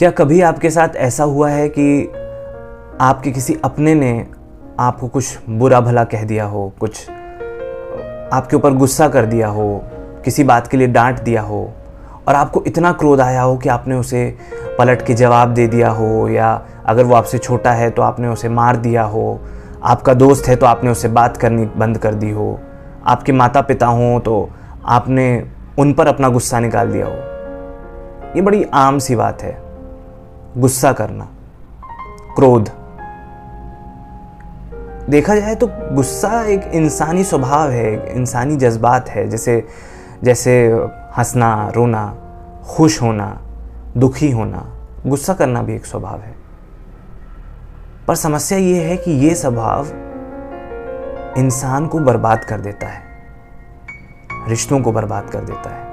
क्या कभी आपके साथ ऐसा हुआ है कि आपके किसी अपने ने आपको कुछ बुरा भला कह दिया हो, कुछ आपके ऊपर गुस्सा कर दिया हो, किसी बात के लिए डांट दिया हो और आपको इतना क्रोध आया हो कि आपने उसे पलट के जवाब दे दिया हो, या अगर वो आपसे छोटा है तो आपने उसे मार दिया हो, आपका दोस्त है तो आपने उससे बात करनी बंद कर दी हो, आपके माता पिता हों तो आपने उन पर अपना गुस्सा निकाल दिया हो। ये बड़ी आम सी बात है, गुस्सा करना, क्रोध। देखा जाए तो गुस्सा एक इंसानी स्वभाव है, एक इंसानी जज्बात है। जैसे हंसना, रोना, खुश होना, दुखी होना, गुस्सा करना भी एक स्वभाव है। पर समस्या ये है कि ये स्वभाव इंसान को बर्बाद कर देता है, रिश्तों को बर्बाद कर देता है।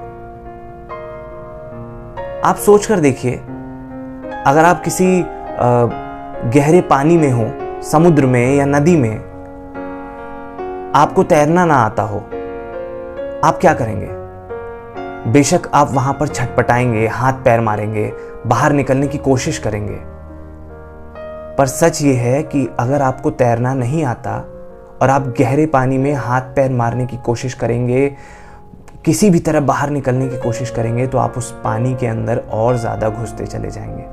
आप सोच कर देखिए, अगर आप किसी गहरे पानी में हो, समुद्र में या नदी में, आपको तैरना ना आता हो, आप क्या करेंगे? बेशक आप वहां पर छटपटाएंगे, हाथ पैर मारेंगे, बाहर निकलने की कोशिश करेंगे। पर सच ये है कि अगर आपको तैरना नहीं आता और आप गहरे पानी में हाथ पैर मारने की कोशिश करेंगे, किसी भी तरह बाहर निकलने की कोशिश करेंगे, तो आप उस पानी के अंदर और ज़्यादा घुसते चले जाएंगे।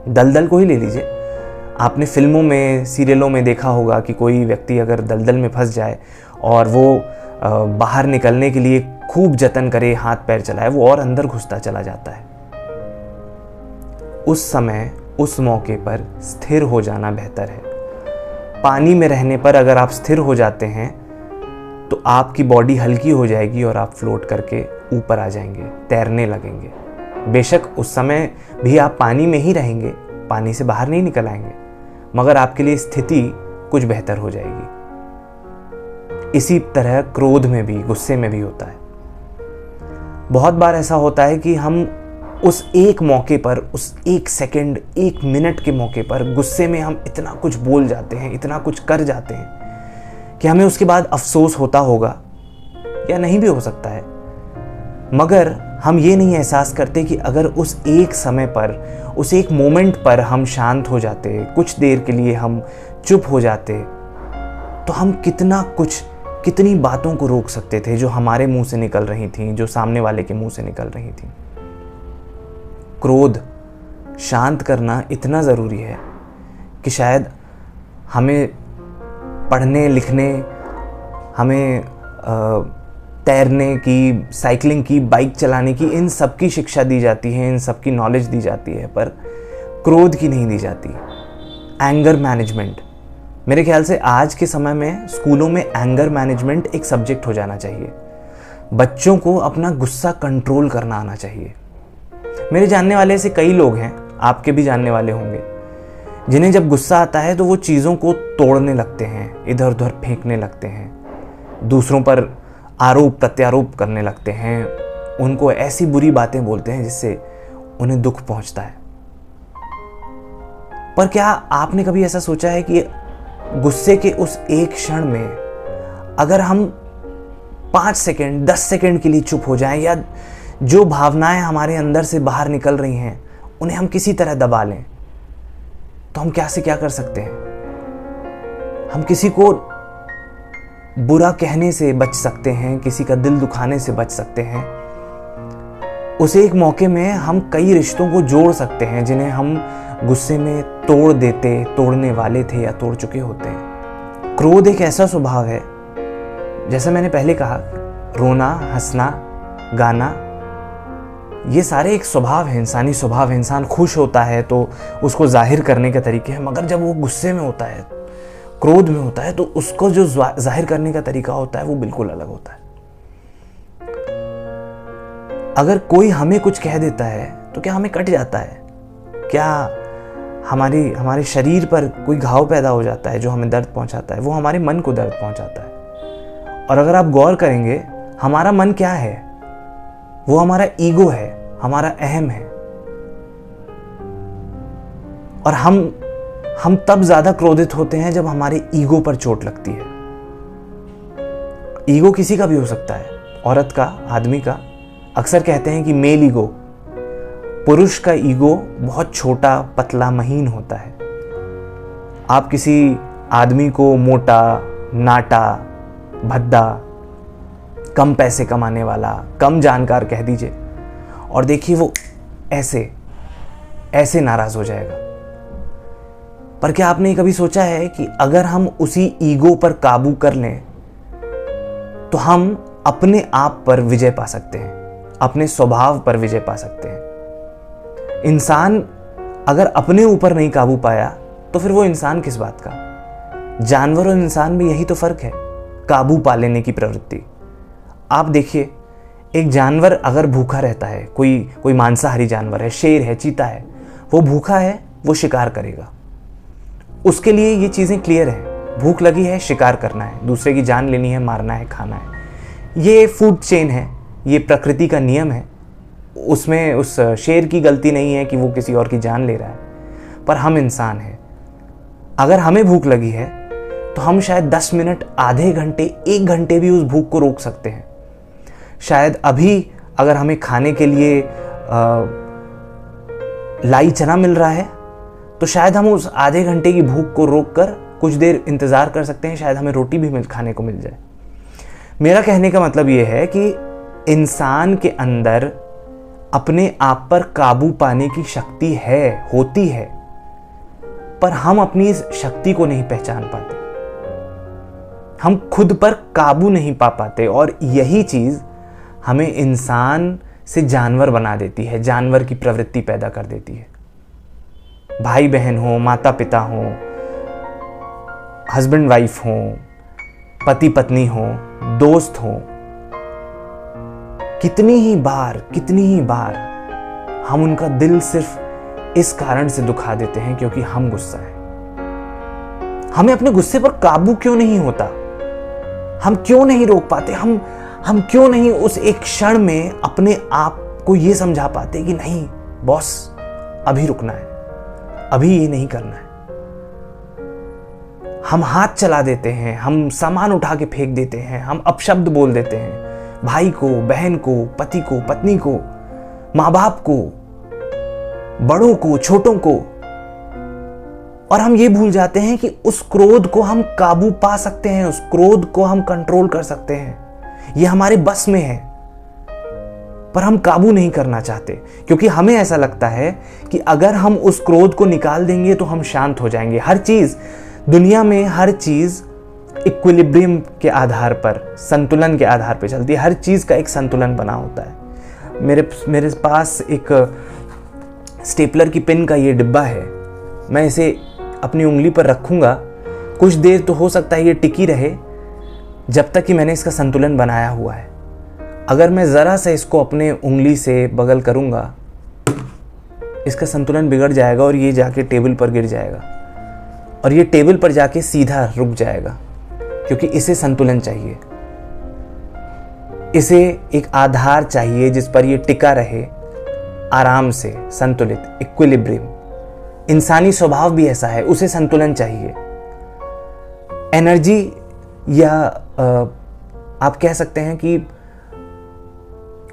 दलदल को ही ले लीजिए, आपने फिल्मों में, सीरियलों में देखा होगा कि कोई व्यक्ति अगर दलदल में फंस जाए और वो बाहर निकलने के लिए खूब जतन करे, हाथ पैर चलाए, वो और अंदर घुसता चला जाता है। उस समय, उस मौके पर स्थिर हो जाना बेहतर है। पानी में रहने पर अगर आप स्थिर हो जाते हैं तो आपकी बॉडी हल्की हो जाएगी और आप फ्लोट करके ऊपर आ जाएंगे, तैरने लगेंगे। बेशक उस समय भी आप पानी में ही रहेंगे, पानी से बाहर नहीं निकल आएंगे, मगर आपके लिए स्थिति कुछ बेहतर हो जाएगी। इसी तरह क्रोध में भी, गुस्से में भी होता है। बहुत बार ऐसा होता है कि हम उस एक मौके पर, उस एक सेकंड, एक मिनट के मौके पर गुस्से में हम इतना कुछ बोल जाते हैं, इतना कुछ कर जाते हैं कि हमें उसके बाद अफसोस होता होगा या नहीं भी हो सकता है। मगर हम ये नहीं एहसास करते कि अगर उस एक समय पर, उस एक मोमेंट पर हम शांत हो जाते, कुछ देर के लिए हम चुप हो जाते, तो हम कितनी बातों को रोक सकते थे जो हमारे मुंह से निकल रही थी, जो सामने वाले के मुंह से निकल रही थी। क्रोध शांत करना इतना ज़रूरी है कि शायद हमें पढ़ने लिखने, हमें तैरने की, साइकिलिंग की, बाइक चलाने की, इन सब की शिक्षा दी जाती है, इन सब की नॉलेज दी जाती है, पर क्रोध की नहीं दी जाती। एंगर मैनेजमेंट, मेरे ख्याल से आज के समय में स्कूलों में एंगर मैनेजमेंट एक सब्जेक्ट हो जाना चाहिए। बच्चों को अपना गुस्सा कंट्रोल करना आना चाहिए। मेरे जानने वाले से कई लोग हैं, आपके भी जानने वाले होंगे, जिन्हें जब गुस्सा आता है तो वो चीज़ों को तोड़ने लगते हैं, इधर उधर फेंकने लगते हैं, दूसरों पर आरोप प्रत्यारोप करने लगते हैं, उनको ऐसी बुरी बातें बोलते हैं जिससे उन्हें दुख पहुंचता है। पर क्या आपने कभी ऐसा सोचा है कि गुस्से के उस एक क्षण में अगर हम 5 सेकंड, 10 सेकंड के लिए चुप हो जाएं, या जो भावनाएं हमारे अंदर से बाहर निकल रही हैं उन्हें हम किसी तरह दबा लें, तो हम क्या से क्या कर सकते हैं? हम किसी को बुरा कहने से बच सकते हैं, किसी का दिल दुखाने से बच सकते हैं। उस एक मौके में हम कई रिश्तों को जोड़ सकते हैं जिन्हें हम गुस्से में तोड़ने वाले थे या तोड़ चुके होते हैं। क्रोध एक ऐसा स्वभाव है, जैसा मैंने पहले कहा, रोना, हंसना, गाना, ये सारे एक स्वभाव है, इंसानी स्वभाव है। इंसान खुश होता है तो उसको जाहिर करने के तरीके हैं, मगर जब वो गुस्से में होता है, क्रोध में होता है, तो उसको जो जाहिर करने का तरीका होता है वो बिल्कुल अलग होता है। अगर कोई हमें कुछ कह देता है तो क्या हमें कट जाता है? क्या हमारे शरीर पर कोई घाव पैदा हो जाता है जो हमें दर्द पहुंचाता है? वो हमारे मन को दर्द पहुंचाता है। और अगर आप गौर करेंगे, हमारा मन क्या है? वो हमारा ईगो है, हमारा अहम है। और हम तब ज्यादा क्रोधित होते हैं जब हमारे ईगो पर चोट लगती है। ईगो किसी का भी हो सकता है, औरत का, आदमी का। अक्सर कहते हैं कि मेल ईगो, पुरुष का ईगो बहुत छोटा, पतला, महीन होता है। आप किसी आदमी को मोटा, नाटा, भद्दा, कम पैसे कमाने वाला, कम जानकार कह दीजिए और देखिए वो ऐसे ऐसे नाराज हो जाएगा। पर क्या आपने कभी सोचा है कि अगर हम उसी ईगो पर काबू कर लें तो हम अपने आप पर विजय पा सकते हैं, अपने स्वभाव पर विजय पा सकते हैं। इंसान अगर अपने ऊपर नहीं काबू पाया तो फिर वो इंसान किस बात का। जानवर और इंसान में यही तो फर्क है, काबू पा लेने की प्रवृत्ति। आप देखिए, एक जानवर अगर भूखा रहता है, कोई मांसाहारी जानवर है, शेर है, चीता है, वो भूखा है, वो शिकार करेगा। उसके लिए ये चीज़ें क्लियर है, भूख लगी है, शिकार करना है, दूसरे की जान लेनी है, मारना है, खाना है। ये फूड चेन है, ये प्रकृति का नियम है। उसमें उस शेर की गलती नहीं है कि वो किसी और की जान ले रहा है। पर हम इंसान हैं, अगर हमें भूख लगी है तो हम शायद 10 मिनट, आधे घंटे, 1 घंटे भी उस भूख को रोक सकते हैं। शायद अभी अगर हमें खाने के लिए लाई चना मिल रहा है तो शायद हम उस आधे घंटे की भूख को रोककर कुछ देर इंतज़ार कर सकते हैं, शायद हमें रोटी भी खाने को मिल जाए। मेरा कहने का मतलब ये है कि इंसान के अंदर अपने आप पर काबू पाने की शक्ति है, होती है, पर हम अपनी इस शक्ति को नहीं पहचान पाते, हम खुद पर काबू नहीं पा पाते और यही चीज़ हमें इंसान से जानवर बना देती है, जानवर की प्रवृत्ति पैदा कर देती है। भाई बहन हो, माता पिता हो, हस्बैंड वाइफ हो, पति पत्नी हो, दोस्त हो, कितनी ही बार हम उनका दिल सिर्फ इस कारण से दुखा देते हैं क्योंकि हम गुस्सा है। हमें अपने गुस्से पर काबू क्यों नहीं होता, हम क्यों नहीं रोक पाते, हम क्यों नहीं उस एक क्षण में अपने आप को यह समझा पाते कि नहीं बॉस, अभी रुकना है, अभी ये नहीं करना है। हम हाथ चला देते हैं, हम सामान उठा के फेंक देते हैं, हम अपशब्द बोल देते हैं, भाई को, बहन को, पति को, पत्नी को, माँ बाप को, बड़ों को, छोटों को। और हम ये भूल जाते हैं कि उस क्रोध को हम काबू पा सकते हैं, उस क्रोध को हम कंट्रोल कर सकते हैं, ये हमारे बस में है। पर हम काबू नहीं करना चाहते क्योंकि हमें ऐसा लगता है कि अगर हम उस क्रोध को निकाल देंगे तो हम शांत हो जाएंगे। हर चीज दुनिया में, हर चीज इक्विलिब्रियम के आधार पर, संतुलन के आधार पर चलती है। हर चीज का एक संतुलन बना होता है। मेरे पास एक स्टेपलर की पिन का ये डिब्बा है, मैं इसे अपनी उंगली पर रखूंगा, कुछ देर तो हो सकता है ये टिकी रहे जब तक कि मैंने इसका संतुलन बनाया हुआ है। अगर मैं ज़रा सा इसको अपने उंगली से बगल करूंगा, इसका संतुलन बिगड़ जाएगा और ये जाके टेबल पर गिर जाएगा और ये टेबल पर जाके सीधा रुक जाएगा क्योंकि इसे संतुलन चाहिए, इसे एक आधार चाहिए जिस पर ये टिका रहे, आराम से, संतुलित, इक्विलिब्रियम। इंसानी स्वभाव भी ऐसा है, उसे संतुलन चाहिए। एनर्जी, या आप कह सकते हैं कि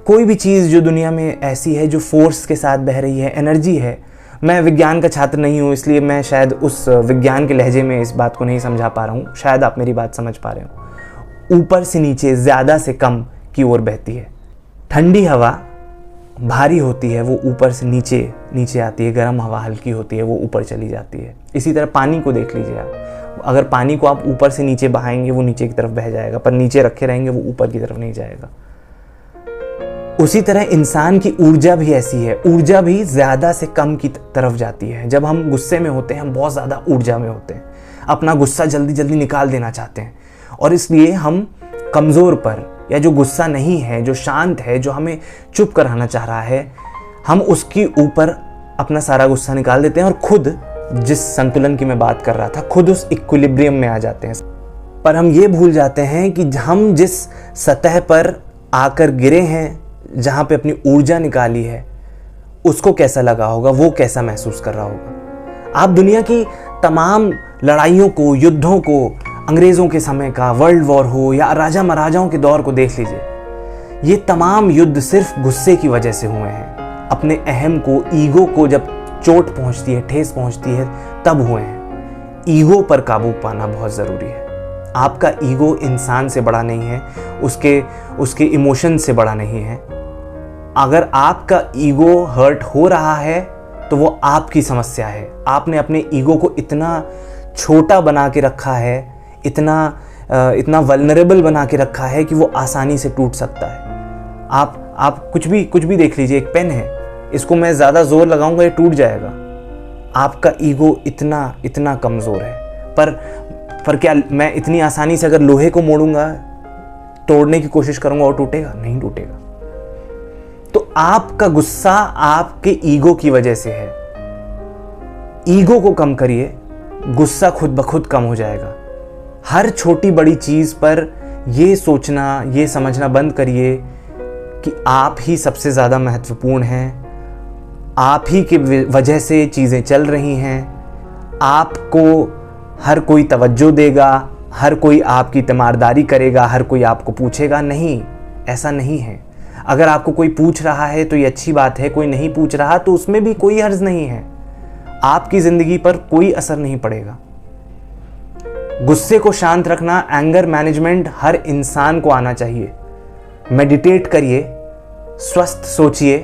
कोई भी चीज़ जो दुनिया में ऐसी है जो फोर्स के साथ बह रही है, एनर्जी है। मैं विज्ञान का छात्र नहीं हूँ, इसलिए मैं शायद उस विज्ञान के लहजे में इस बात को नहीं समझा पा रहा हूँ, शायद आप मेरी बात समझ पा रहे हो। ऊपर से नीचे, ज़्यादा से कम की ओर बहती है। ठंडी हवा भारी होती है, वो ऊपर से नीचे आती है। गर्म हवा हल्की होती है, वो ऊपर चली जाती है। इसी तरह पानी को देख लीजिए आप, अगर पानी को आप ऊपर से नीचे बहाएंगे वो नीचे की तरफ बह जाएगा, पर नीचे रखे रहेंगे वो ऊपर की तरफ नहीं जाएगा। उसी तरह इंसान की ऊर्जा भी ऐसी है, ऊर्जा भी ज़्यादा से कम की तरफ जाती है। जब हम गुस्से में होते हैं, हम बहुत ज़्यादा ऊर्जा में होते हैं, अपना गुस्सा जल्दी जल्दी निकाल देना चाहते हैं और इसलिए हम कमज़ोर पर, या जो गुस्सा नहीं है, जो शांत है, जो हमें चुप कराना चाह रहा है, हम उसके ऊपर अपना सारा गुस्सा निकाल देते हैं और खुद, जिस संतुलन की मैं बात कर रहा था, खुद उस इक्विलिब्रियम में आ जाते हैं। पर हम ये भूल जाते हैं कि हम जिस सतह पर आकर गिरे हैं, जहाँ पे अपनी ऊर्जा निकाली है, उसको कैसा लगा होगा, वो कैसा महसूस कर रहा होगा। आप दुनिया की तमाम लड़ाइयों को, युद्धों को, अंग्रेज़ों के समय का वर्ल्ड वॉर हो या राजा महाराजाओं के दौर को देख लीजिए, ये तमाम युद्ध सिर्फ गुस्से की वजह से हुए हैं। अपने अहम को, ईगो को जब चोट पहुंचती है, ठेस पहुंचती है, तब हुए हैं। ईगो पर काबू पाना बहुत ज़रूरी है। आपका ईगो इंसान से बड़ा नहीं है, उसके इमोशन से बड़ा नहीं है। अगर आपका ईगो हर्ट हो रहा है तो वो आपकी समस्या है। आपने अपने ईगो को इतना छोटा बना के रखा है, इतना वल्नरेबल बना के रखा है कि वो आसानी से टूट सकता है। आप कुछ भी देख लीजिए, एक पेन है, इसको मैं ज़्यादा ज़ोर लगाऊंगा ये टूट जाएगा। आपका ईगो इतना कमज़ोर है। पर क्या मैं इतनी आसानी से अगर लोहे को मोड़ूंगा, तोड़ने की कोशिश करूंगा और टूटेगा? नहीं टूटेगा। तो आपका गुस्सा आपके ईगो की वजह से है। ईगो को कम करिए, गुस्सा खुद ब खुद कम हो जाएगा। हर छोटी बड़ी चीज़ पर ये सोचना, ये समझना बंद करिए कि आप ही सबसे ज़्यादा महत्वपूर्ण हैं। आप ही की वजह से चीज़ें चल रही हैं। आपको हर कोई तवज्जो देगा, हर कोई आपकी तीमारदारी करेगा, हर कोई आपको पूछेगा नहीं, ऐसा नहीं है। अगर आपको कोई पूछ रहा है तो ये अच्छी बात है, कोई नहीं पूछ रहा तो उसमें भी कोई हर्ज नहीं है। आपकी ज़िंदगी पर कोई असर नहीं पड़ेगा। गुस्से को शांत रखना, एंगर मैनेजमेंट हर इंसान को आना चाहिए। मेडिटेट करिए, स्वस्थ सोचिए,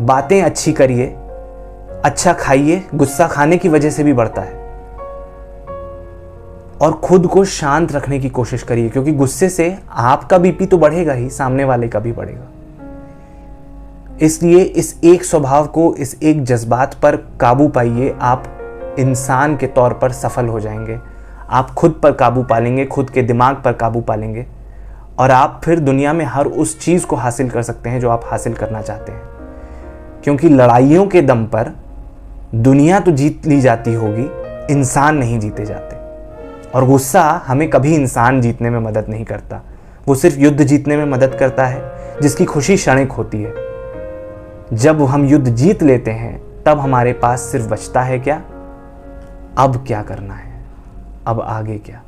बातें अच्छी करिए, अच्छा खाइए। गुस्सा खाने की वजह से भी बढ़ता है। और खुद को शांत रखने की कोशिश करिए, क्योंकि गुस्से से आपका बीपी तो बढ़ेगा ही, सामने वाले का भी बढ़ेगा। इसलिए इस एक स्वभाव को, इस एक जज्बात पर काबू पाइए। आप इंसान के तौर पर सफल हो जाएंगे। आप खुद पर काबू पा लेंगे, खुद के दिमाग पर काबू पा लेंगे, और आप फिर दुनिया में हर उस चीज़ को हासिल कर सकते हैं जो आप हासिल करना चाहते हैं। क्योंकि लड़ाइयों के दम पर दुनिया तो जीत ली जाती होगी, इंसान नहीं जीते जाते। और गुस्सा हमें कभी इंसान जीतने में मदद नहीं करता। वो सिर्फ युद्ध जीतने में मदद करता है, जिसकी खुशी क्षणिक होती है। जब हम युद्ध जीत लेते हैं तब हमारे पास सिर्फ बचता है क्या? अब क्या करना है, अब आगे क्या।